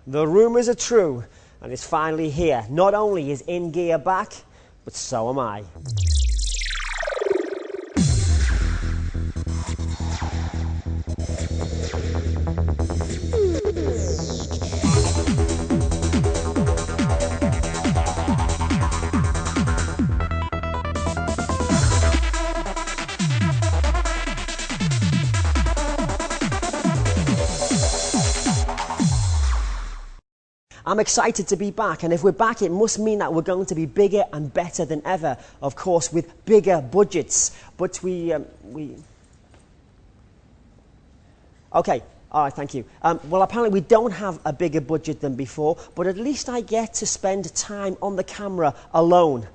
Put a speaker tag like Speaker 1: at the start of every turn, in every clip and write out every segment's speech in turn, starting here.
Speaker 1: The rumours are true, and it's finally here. Not only is In Gear back, but so am I. I'm excited to be back, and if we're back, it must mean that we're going to be bigger and better than ever, of course, with bigger budgets. But Okay, all right, thank you. Well, apparently we don't have a bigger budget than before, but at least I get to spend time on the camera alone.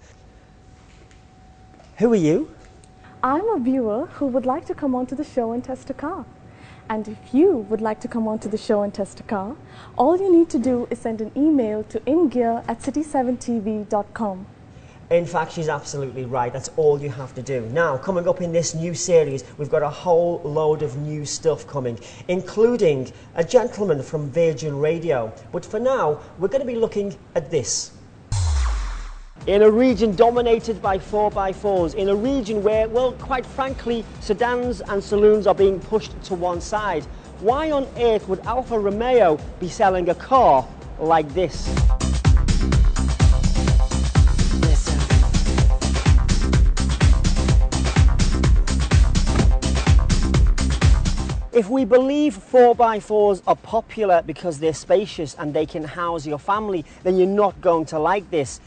Speaker 1: Who are you?
Speaker 2: I'm a viewer who would like to come onto the show and test a car. And if you would like to come onto the show and test a car, all you need to do is send an email to ingear@city7tv.com.
Speaker 1: In fact, she's absolutely right. That's all you have to do. Now, coming up in this new series, we've got a whole load of new stuff coming, including a gentleman from Virgin Radio. But for now, we're going to be looking at this. In a region dominated by 4x4s, in a region where, well, quite frankly, sedans and saloons are being pushed to one side, why on earth would Alfa Romeo be selling a car like this? If we believe 4x4s are popular because they're spacious and they can house your family, then you're not going to like this.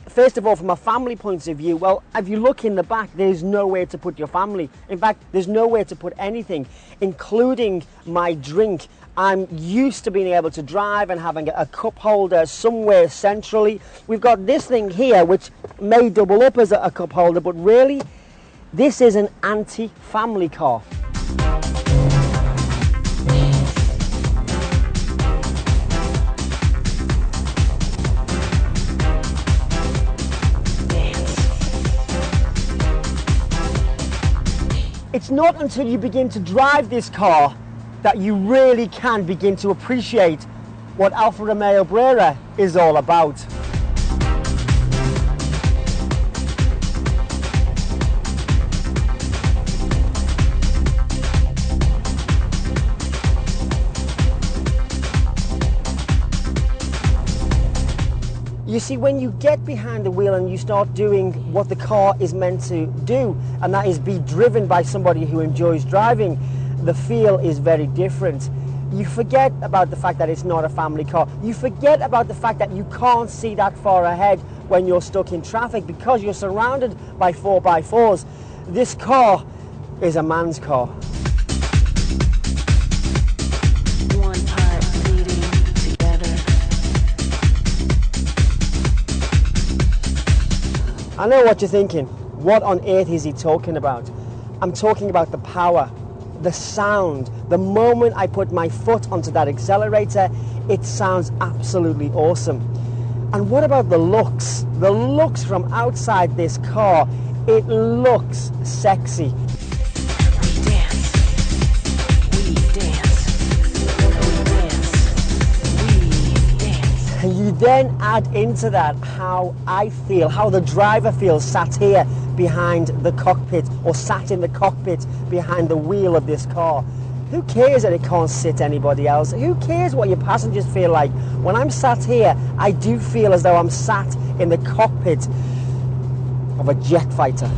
Speaker 1: First of all, from a family point of view, well, if you look in the back, there's nowhere to put your family. In fact, there's nowhere to put anything, including my drink. I'm used to being able to drive and having a cup holder somewhere centrally. We've got this thing here, which may double up as a cup holder, but really, this is an anti-family car. It's not until you begin to drive this car that you really can begin to appreciate what Alfa Romeo Brera is all about. You see, when you get behind the wheel and you start doing what the car is meant to do, and that is be driven by somebody who enjoys driving, the feel is very different. You forget about the fact that it's not a family car. You forget about the fact that you can't see that far ahead when you're stuck in traffic because you're surrounded by 4x4s. This car is a man's car. I know what you're thinking. What on earth is he talking about? I'm talking about the power, the sound. The moment I put my foot onto that accelerator, it sounds absolutely awesome. And what about the looks? The looks from outside this car, it looks sexy. And you then add into that how I feel, how the driver feels sat here behind the cockpit or sat in the cockpit behind the wheel of this car. Who cares that it can't sit anybody else? Who cares what your passengers feel like? When I'm sat here, I do feel as though I'm sat in the cockpit of a jet fighter.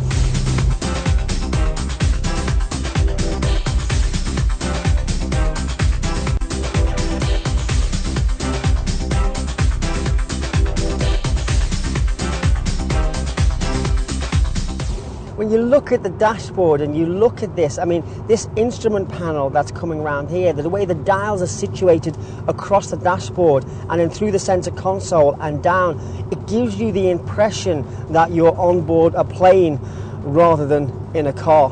Speaker 1: When you look at the dashboard and you look at this, I mean, this instrument panel that's coming around here, the way the dials are situated across the dashboard and then through the center console and down, it gives you the impression that you're on board a plane rather than in a car.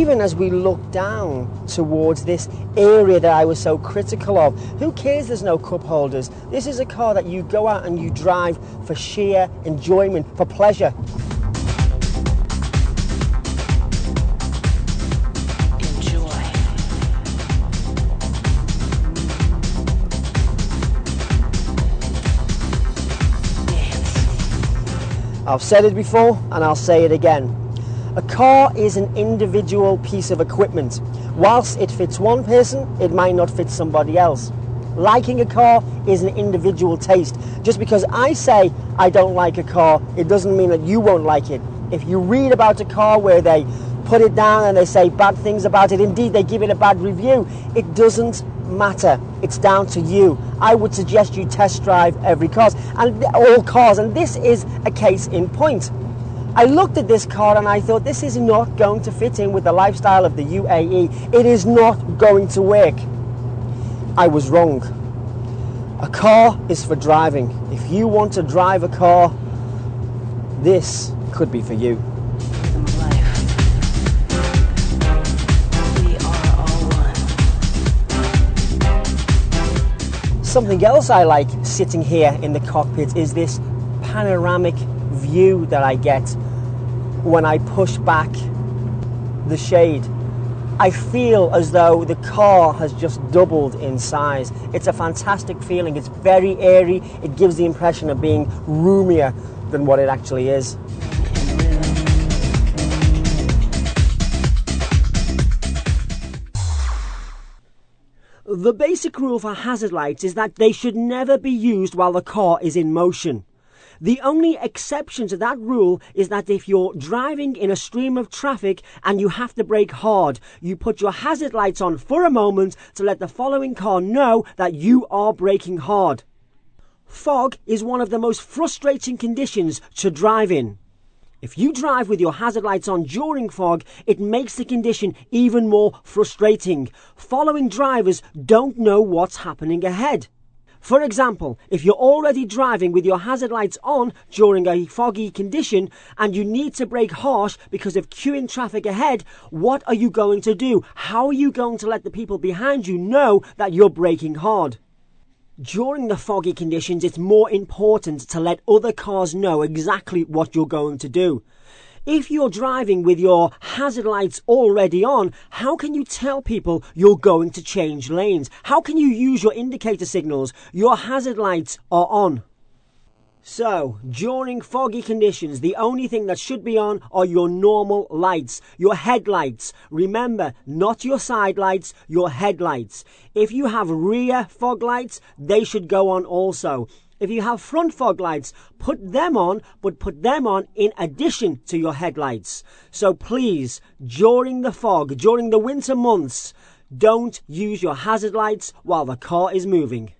Speaker 1: even as we look down towards this area that I was so critical of. Who cares there's no cup holders? This is a car that you go out and you drive for sheer enjoyment, for pleasure. I've said it before and I'll say it again. A car is an individual piece of equipment. Whilst it fits one person, it might not fit somebody else. Liking a car is an individual taste. Just because I say I don't like a car, it doesn't mean that you won't like it. If you read about a car where they put it down and they say bad things about it, indeed they give it a bad review, it doesn't matter. It's down to you. I would suggest you test drive every car and all cars, and this is a case in point. I looked at this car and I thought this is not going to fit in with the lifestyle of the UAE. It is not going to work. I was wrong. A car is for driving. If you want to drive a car, this could be for you. Something else I like sitting here in the cockpit is this panoramic view that I get when I push back the shade. I feel as though the car has just doubled in size. It's a fantastic feeling. It's very airy. It gives the impression of being roomier than what it actually is. The basic rule for hazard lights is that they should never be used while the car is in motion. The only exception to that rule is that if you're driving in a stream of traffic and you have to brake hard, you put your hazard lights on for a moment to let the following car know that you are braking hard. Fog is one of the most frustrating conditions to drive in. If you drive with your hazard lights on during fog, it makes the condition even more frustrating. Following drivers don't know what's happening ahead. For example, if you're already driving with your hazard lights on during a foggy condition and you need to brake harsh because of queuing traffic ahead, what are you going to do? How are you going to let the people behind you know that you're braking hard? During the foggy conditions, it's more important to let other cars know exactly what you're going to do. If you're driving with your hazard lights already on, how can you tell people you're going to change lanes? How can you use your indicator signals? Your hazard lights are on. So, during foggy conditions, the only thing that should be on are your normal lights, your headlights. Remember, not your side lights, your headlights. If you have rear fog lights, they should go on also. If you have front fog lights, put them on, but put them on in addition to your headlights. So please, during the fog, during the winter months, don't use your hazard lights while the car is moving.